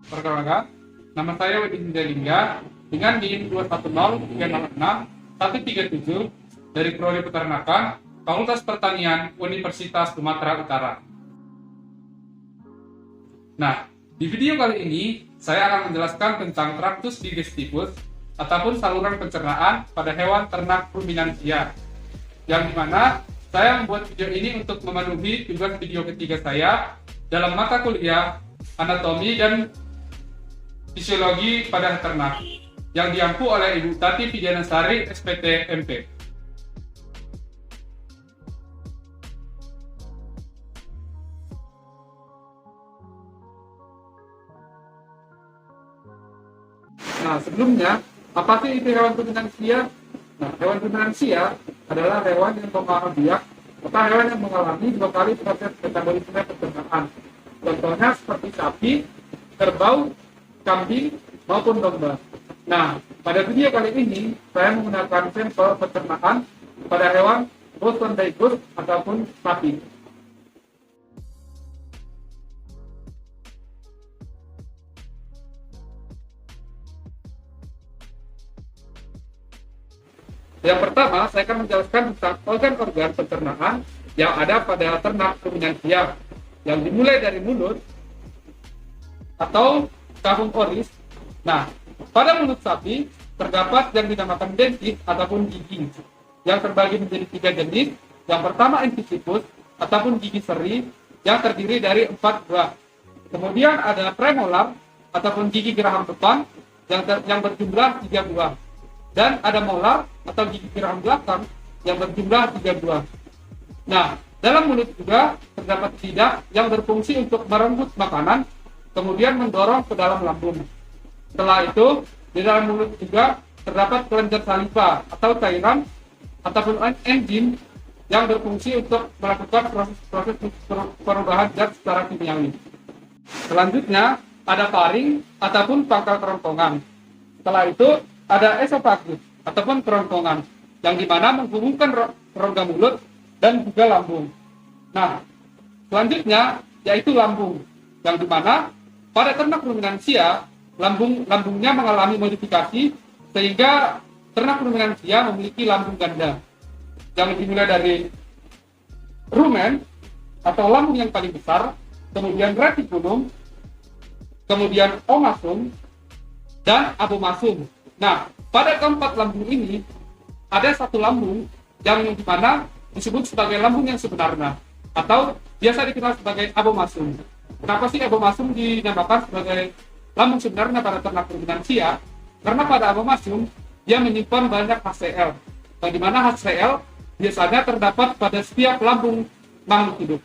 Perkenalkan, nama saya Wedi Lingga dengan NIM 210366137 dari Prodi Peternakan, Fakultas Pertanian, Universitas Sumatera Utara. Nah, di video kali ini saya akan menjelaskan tentang traktus digestivus ataupun saluran pencernaan pada hewan ternak ruminansia, yang dimana saya membuat video ini untuk memenuhi tugas video ketiga saya dalam mata kuliah anatomi dan fisiologi pada ternak yang diampu oleh Ibu Tati Pijanasari, SPT MP. Nah, sebelumnya, apa sih itu hewan ruminansia? Nah, hewan ruminansia adalah hewan yang mengalami biak atau hewan yang mengalami 2 kali proses metabolisme pencernaan. Contohnya seperti sapi, kerbau, kambing, maupun domba. Nah, pada video kali ini, saya menggunakan sampel pencernaan pada hewan Boston Daigus ataupun sapi. Yang pertama, saya akan menjelaskan tentang organ-organ pencernaan yang ada pada ternak ruminansia, yang dimulai dari mulut atau kahung oris. Nah, pada mulut sapi terdapat yang dinamakan dentis ataupun gigi, yang terbagi menjadi 3 jenis. Yang pertama incisivus ataupun gigi seri, yang terdiri dari 4 buah. Kemudian ada premolar ataupun gigi geraham depan, yang berjumlah 3 buah. Dan ada molar atau gigi geraham belakang yang berjumlah 3 buah. Nah, dalam mulut juga terdapat lidah yang berfungsi untuk merenggut makanan, kemudian mendorong ke dalam lambung. Setelah itu, di dalam mulut juga terdapat kelenjar saliva atau cairan ataupun enzim yang berfungsi untuk melakukan proses perubahan zat secara kimiawi. Selanjutnya, ada faring ataupun pangkal kerongkongan. Setelah itu, ada esofagus ataupun kerongkongan, yang dimana menghubungkan rongga mulut dan juga lambung. Nah, selanjutnya yaitu lambung, yang dimana pada ternak ruminansia lambungnya mengalami modifikasi sehingga ternak ruminansia memiliki lambung ganda, yang dimulai dari rumen atau lambung yang paling besar, kemudian reticulum, kemudian omasum, dan abomasum. Nah, pada keempat lambung ini ada satu lambung yang dimana disebut sebagai lambung yang sebenarnya atau biasa dikenal sebagai abomasum. Kenapa sih abomasum dinamakan sebagai lambung sebenarnya pada ternak ruminansia? Karena pada abomasum dia menyimpan banyak HCl, yang dimana HCl biasanya terdapat pada setiap lambung makhluk hidup.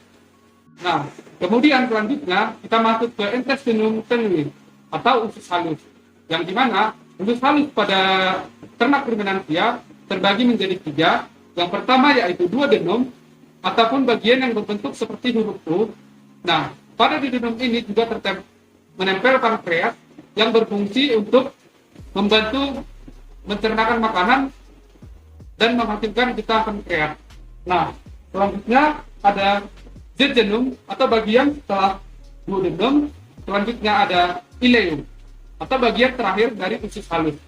Nah, kemudian selanjutnya kita masuk ke intestinum tenuis atau usus halus, yang dimana usus halus pada ternak ruminansia terbagi menjadi 3. Yang pertama yaitu duodenum ataupun bagian yang berbentuk seperti huruf U. Nah, pada duodenum ini juga menempel pankreas yang berfungsi untuk membantu mencernakan makanan dan menghasilkan getah pankreas. Nah, selanjutnya ada jejunum atau bagian setelah duodenum. Selanjutnya ada ileum atau bagian terakhir dari usus halus.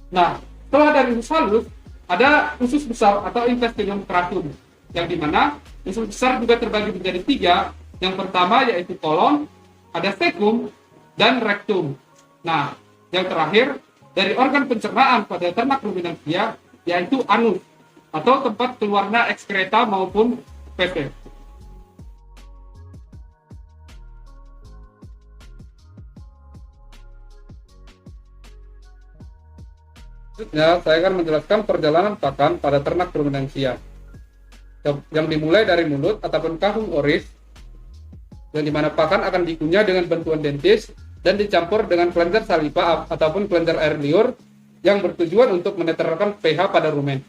Nah, setelah dari usus halus, ada usus besar atau intestinum crassum, yang dimana usus besar juga terbagi menjadi 3. Yang pertama yaitu kolon, ada cecum, dan rectum. Nah, yang terakhir dari organ pencernaan pada ternak ruminansia yaitu anus atau tempat keluarnya ekskreta maupun feses. Selanjutnya, saya akan menjelaskan perjalanan pakan pada ternak ruminansia, yang dimulai dari mulut ataupun kahung oris, yang dimana pakan akan dikunyah dengan bantuan dentis dan dicampur dengan kelenjar saliva ataupun kelenjar air liur yang bertujuan untuk menetralkan pH pada rumen.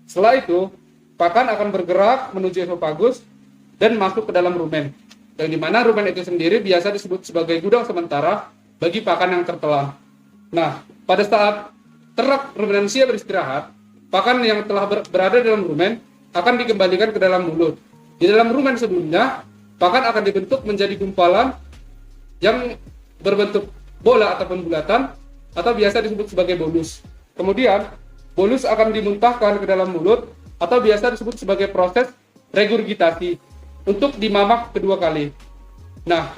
Setelah itu, pakan akan bergerak menuju esofagus dan masuk ke dalam rumen, yang dimana rumen itu sendiri biasa disebut sebagai gudang sementara bagi pakan yang tertelan. Nah, pada saat ternak ruminansia beristirahat, pakan yang telah berada dalam rumen akan dikembalikan ke dalam mulut. Di dalam rumen sebelumnya, pakan akan dibentuk menjadi gumpalan yang berbentuk bola ataupun bulatan, atau biasa disebut sebagai bolus. Kemudian, bolus akan dimuntahkan ke dalam mulut, atau biasa disebut sebagai proses regurgitasi, untuk dimamah kedua kali. Nah,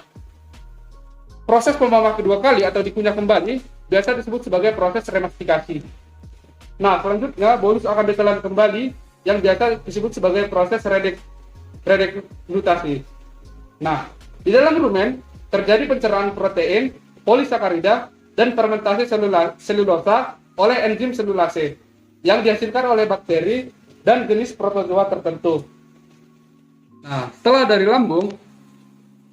proses pemamah kedua kali atau dikunyah kembali, biasa disebut sebagai proses remastikasi. Nah, selanjutnya, bolus akan ditelan kembali, yang biasa disebut sebagai proses redeglutasi. Nah, di dalam rumen terjadi pencernaan protein, polisakarida, dan fermentasi selulosa oleh enzim selulase yang dihasilkan oleh bakteri dan jenis protozoa tertentu. Nah, setelah dari lambung,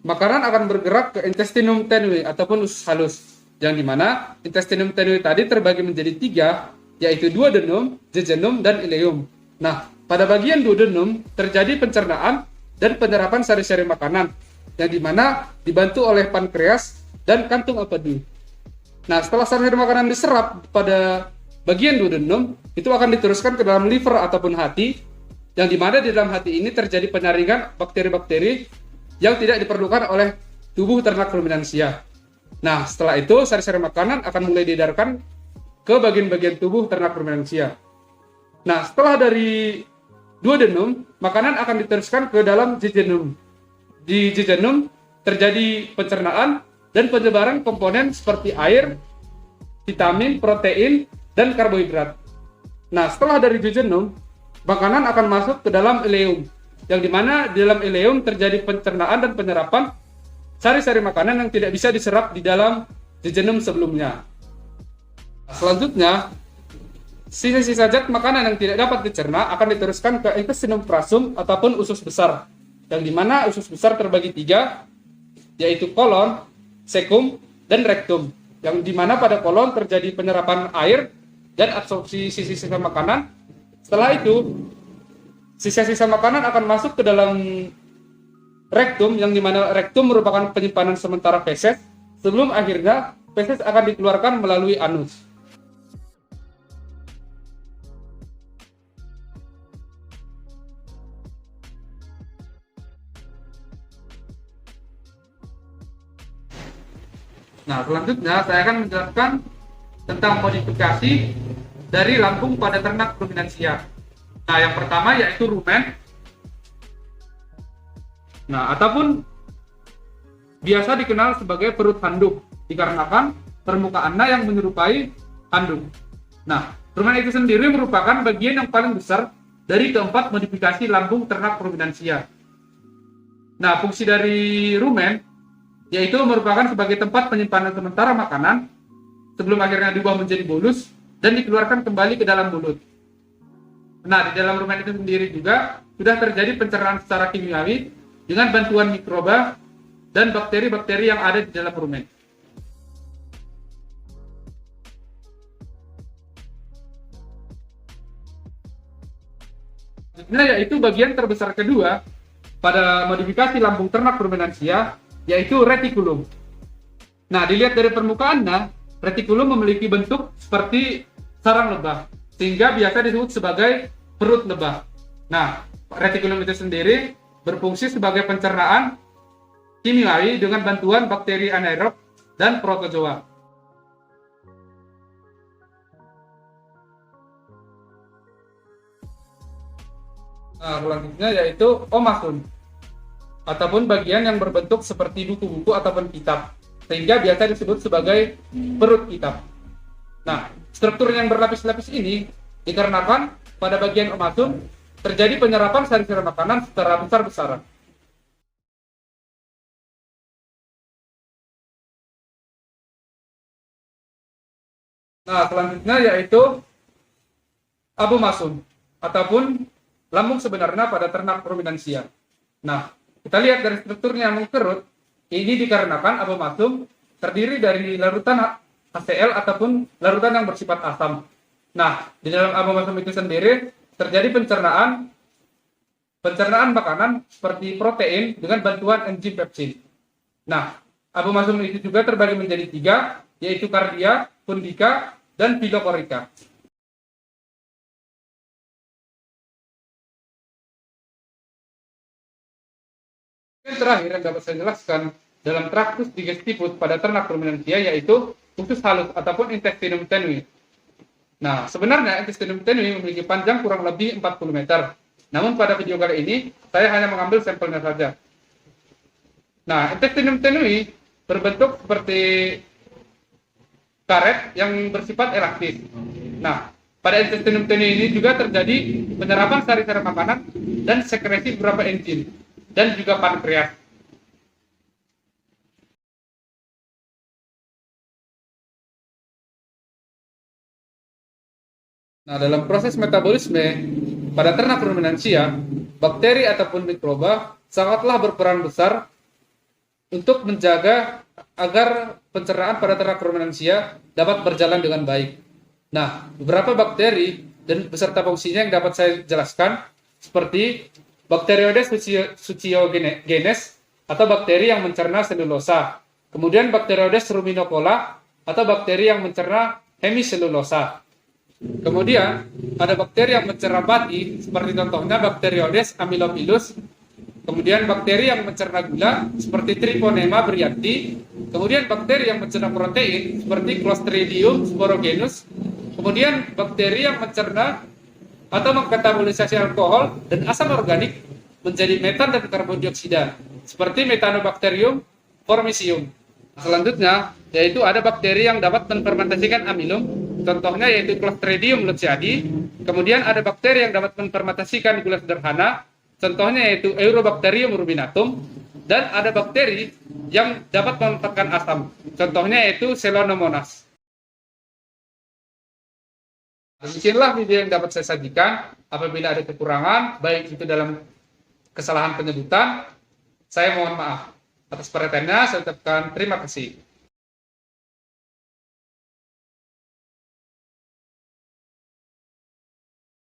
makanan akan bergerak ke intestinum tenui ataupun usus halus, yang dimana intestinum tenui tadi terbagi menjadi 3, yaitu duodenum, jejunum, dan ileum. Nah, pada bagian duodenum terjadi pencernaan dan penyerapan sari-sari makanan, yang dimana dibantu oleh pankreas dan kantung empedu. Nah, setelah sari-sari makanan diserap pada bagian duodenum, itu akan diteruskan ke dalam liver ataupun hati, yang dimana di dalam hati ini terjadi penyaringan bakteri-bakteri yang tidak diperlukan oleh tubuh ternak ruminansia. Nah, setelah itu sari-sari makanan akan mulai diedarkan ke bagian-bagian tubuh ternak ruminansia. Nah, setelah dari duodenum, makanan akan diteruskan ke dalam jejunum. Di jejunum terjadi pencernaan dan penyebaran komponen seperti air, vitamin, protein, dan karbohidrat. Nah, setelah dari jejunum, makanan akan masuk ke dalam ileum, yang dimana di dalam ileum terjadi pencernaan dan penyerapan sari-sari makanan yang tidak bisa diserap di dalam jejunum sebelumnya. Selanjutnya, sisa-sisa zat makanan yang tidak dapat dicerna akan diteruskan ke intestinum prasum ataupun usus besar, yang dimana usus besar terbagi 3, yaitu kolon, sekum, dan rektum, yang dimana pada kolon terjadi penyerapan air dan absorpsi sisa-sisa makanan. Setelah itu, sisa-sisa makanan akan masuk ke dalam rektum, yang dimana rektum merupakan penyimpanan sementara feses, sebelum akhirnya feses akan dikeluarkan melalui anus. Nah, selanjutnya saya akan menjelaskan tentang modifikasi dari lambung pada ternak ruminansia. Nah, yang pertama yaitu rumen. Nah, ataupun biasa dikenal sebagai perut handuk, dikarenakan permukaannya yang menyerupai handuk. Nah, rumen itu sendiri merupakan bagian yang paling besar dari keempat modifikasi lambung ternak ruminansia. Nah, fungsi dari rumen yaitu merupakan sebagai tempat penyimpanan sementara makanan sebelum akhirnya diubah menjadi bolus dan dikeluarkan kembali ke dalam mulut. Nah, di dalam rumen itu sendiri juga sudah terjadi pencernaan secara kimiawi dengan bantuan mikroba dan bakteri-bakteri yang ada di dalam rumen. Selanjutnya yaitu bagian terbesar kedua pada modifikasi lambung ternak ruminansia, yaitu retikulum. Nah, dilihat dari permukaannya, retikulum memiliki bentuk seperti sarang lebah, sehingga biasa disebut sebagai perut lebah. Nah, retikulum itu sendiri berfungsi sebagai pencernaan kimiawi dengan bantuan bakteri anaerob dan protozoa. Nah, selanjutnya yaitu omasum, ataupun bagian yang berbentuk seperti buku-buku ataupun kitab, sehingga biasa disebut sebagai perut kitab. Nah, struktur yang berlapis-lapis ini dikarenakan pada bagian omasum terjadi penyerapan sari-sari makanan secara besar-besaran. Nah, selanjutnya yaitu abomasum, ataupun lambung sebenarnya pada ternak ruminansia. Nah, kita lihat dari strukturnya yang mengkerut, ini dikarenakan abomasum terdiri dari larutan HCl ataupun larutan yang bersifat asam. Nah, di dalam abomasum itu sendiri terjadi pencernaan makanan seperti protein dengan bantuan enzim pepsin. Nah, abomasum itu juga terbagi menjadi 3, yaitu kardia, pundika, dan pilokorika. Yang terakhir yang dapat saya jelaskan dalam traktus digestivus pada ternak ruminansia, yaitu usus halus ataupun intestinum tenui. Nah, sebenarnya intestinum tenui memiliki panjang kurang lebih 40 meter. Namun pada video kali ini, saya hanya mengambil sampelnya saja. Nah, intestinum tenui berbentuk seperti karet yang bersifat elastis. Nah, pada intestinum tenui ini juga terjadi penyerapan sari-sari makanan dan sekresi beberapa enzim dan juga pankreas. Nah, dalam proses metabolisme pada ternak ruminansia, bakteri ataupun mikroba sangatlah berperan besar untuk menjaga agar pencernaan pada ternak ruminansia dapat berjalan dengan baik. Nah, beberapa bakteri dan beserta fungsinya yang dapat saya jelaskan seperti Bacteroides suciogenes atau bakteri yang mencerna selulosa. Kemudian Bacteroides ruminocola atau bakteri yang mencerna hemiselulosa. Kemudian ada bakteri yang mencerna pati seperti contohnya Bacteroides amylopilus. Kemudian bakteri yang mencerna gula seperti Treponema bryantyi. Kemudian bakteri yang mencerna protein seperti Clostridium sporogenus. Kemudian bakteri yang mencerna atau mengkatabolisasi alkohol dan asam organik menjadi metan dan karbon dioksida seperti Methanobacterium formicium. Selanjutnya yaitu ada bakteri yang dapat menfermentasikan amilum, contohnya yaitu Clostridium lutziadi. Kemudian ada bakteri yang dapat menfermentasikan gula sederhana, contohnya yaitu Eurobacterium rubinatum. Dan ada bakteri yang dapat memanfaatkan asam, contohnya yaitu Celonomonas. Demikianlah video yang dapat saya sajikan. Apabila ada kekurangan, baik itu dalam kesalahan penyebutan, saya mohon maaf. Atas perhatiannya, saya ucapkan terima kasih.